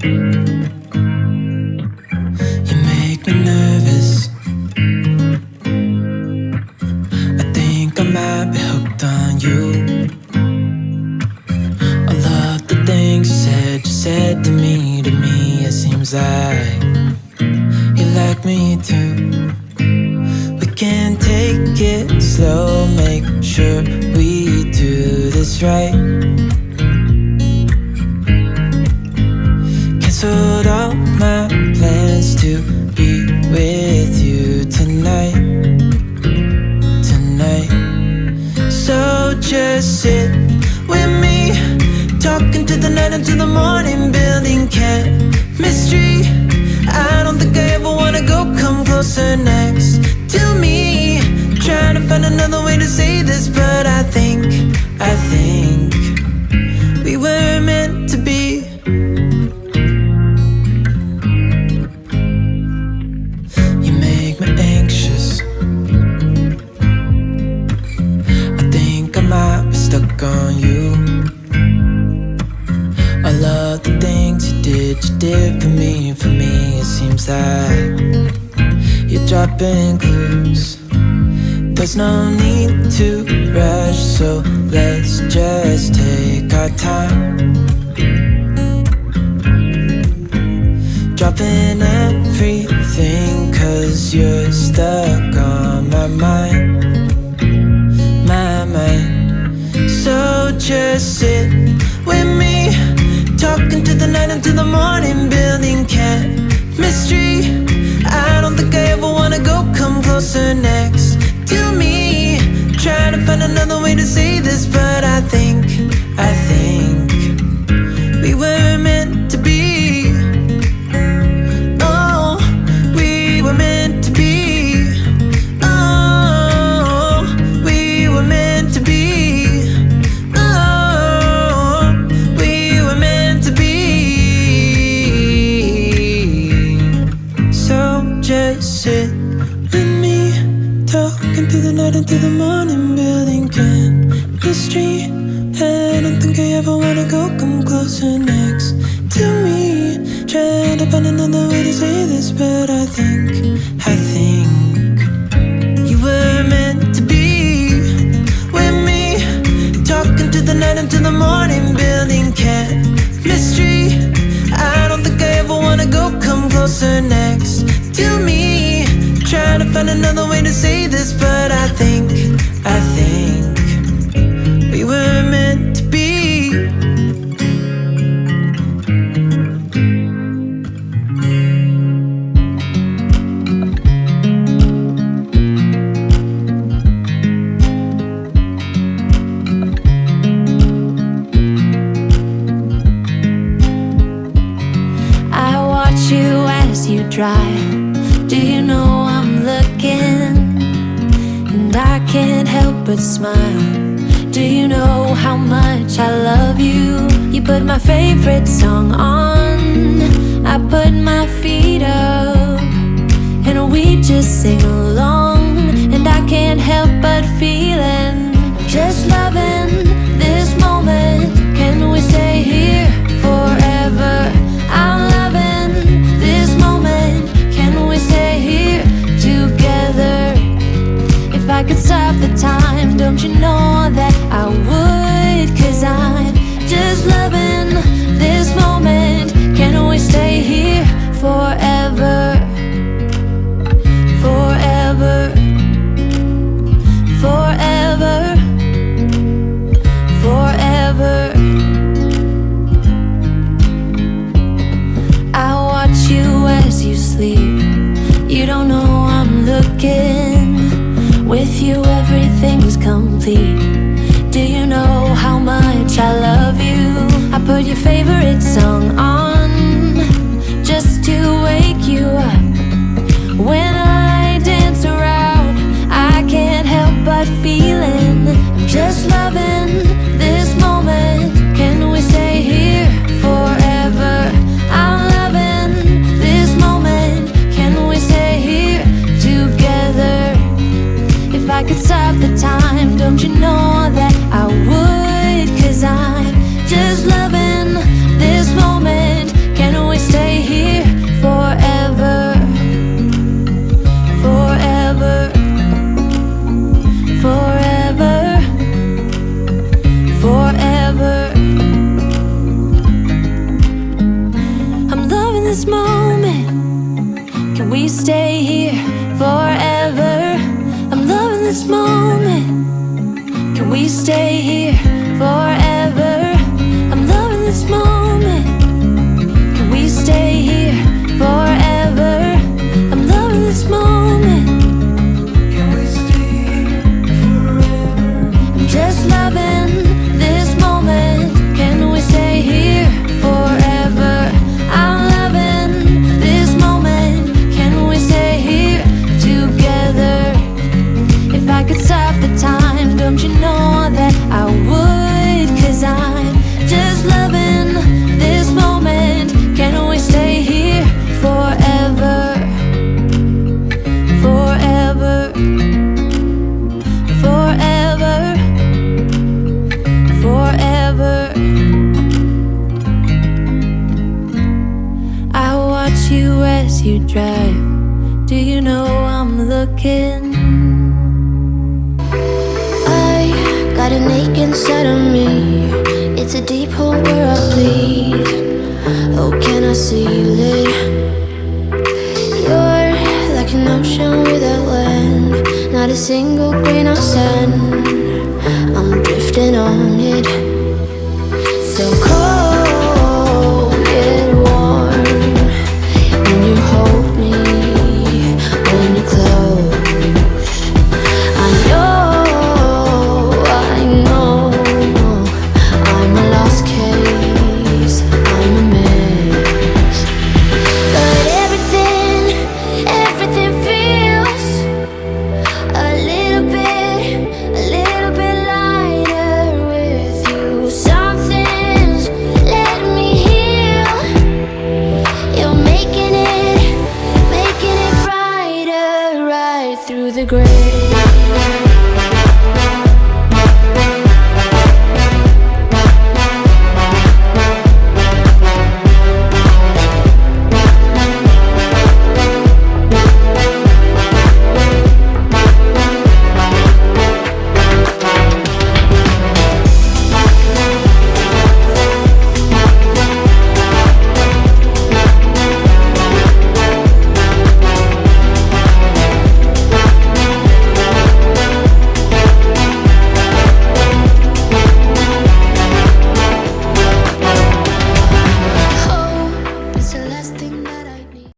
You make me nervous. I think I might be hooked on you. All of the things you said to me, it seems like you like me too. We can take it slow, make sure we do this right. Canceled all my plans to be with you tonight. So just sit with me, talking to the night until the morning, building chemistry. I don't think I ever wanna go, come closer next to me. Trying to find another way to say this, but I think we were meant to be. You make me anxious. I think I might be stuck on you. All of the things you did for me, it seems like you're dropping clues. There's no need to rush, so let's just take our time. Dropping everything, 'cause you're stuck on my mind. So just sit with me, talking to the night until the morning, building chemistry. I don't think I ever wanna go, come closer next to me. Trying to find another way to say this, but I think we were meant to be. Oh, we were meant to be. Oh, we were meant to be. Oh, we were meant to be. So just sit with me, talking through the night until the morning, building chemistry. I don't think I ever wanna go, come closer next to me. Trying to find another way to say this, but I think you were meant to be with me, talking to the night until the morning, building chemistry. I don't think I ever wanna go, come closer next to me. Trying to find another way to say this, but I think we were meant to be. I watch you as you drive. Do you know I'm looking? And I can't help but smile. Do you know how much I love you? You put my favorite song on, I put my feet up, and we just sing along. And I can't help but feeling, just loving this moment. Can we stay here forever? I'm loving this moment. Can we stay here together? If I could stop the time, don't you know that I would? 'Cause I'm just loving this moment. Can we stay here forever? Forever. Forever. Forever. I watch you as you sleep. You don't know I'm looking. With you everything's complete. Do you know how much I love you? I put your favorite song on, just to wake you up. When I dance around, I can't help but feeling, I'm just loving this moment. Can we stay here forever? I'm loving this moment. Can we stay here together? If I could stop the time, don't you know that I would? 'Cause I'm just loving this moment. this moment. Can we stay here forever? I'm loving this moment. Can we stay here forever? I'm loving this moment. Can we stay here forever? I'm loving this moment. Can we stay here forever? I'm just loving this moment. Can we stay here forever? I'm loving this moment. Can we stay here together? If I could stop the time, don't you know that I would? 'Cause I'm just loving this moment. Can we stay here forever? Forever. Forever. Forever. I watch you as you drive. Do you know I'm looking? I got an ache inside of me. It's a deep hole where I bleed. Oh, can I seal it? You're like an ocean without land. Not a single grain of sand. I'm drifting on it. So cold yet warm. When you hold me, when you close, I know I'm a lost case, I'm a mess. But everything feels a little bit lighter with you. Something's letting me heal. You're making it brighter right through the gray.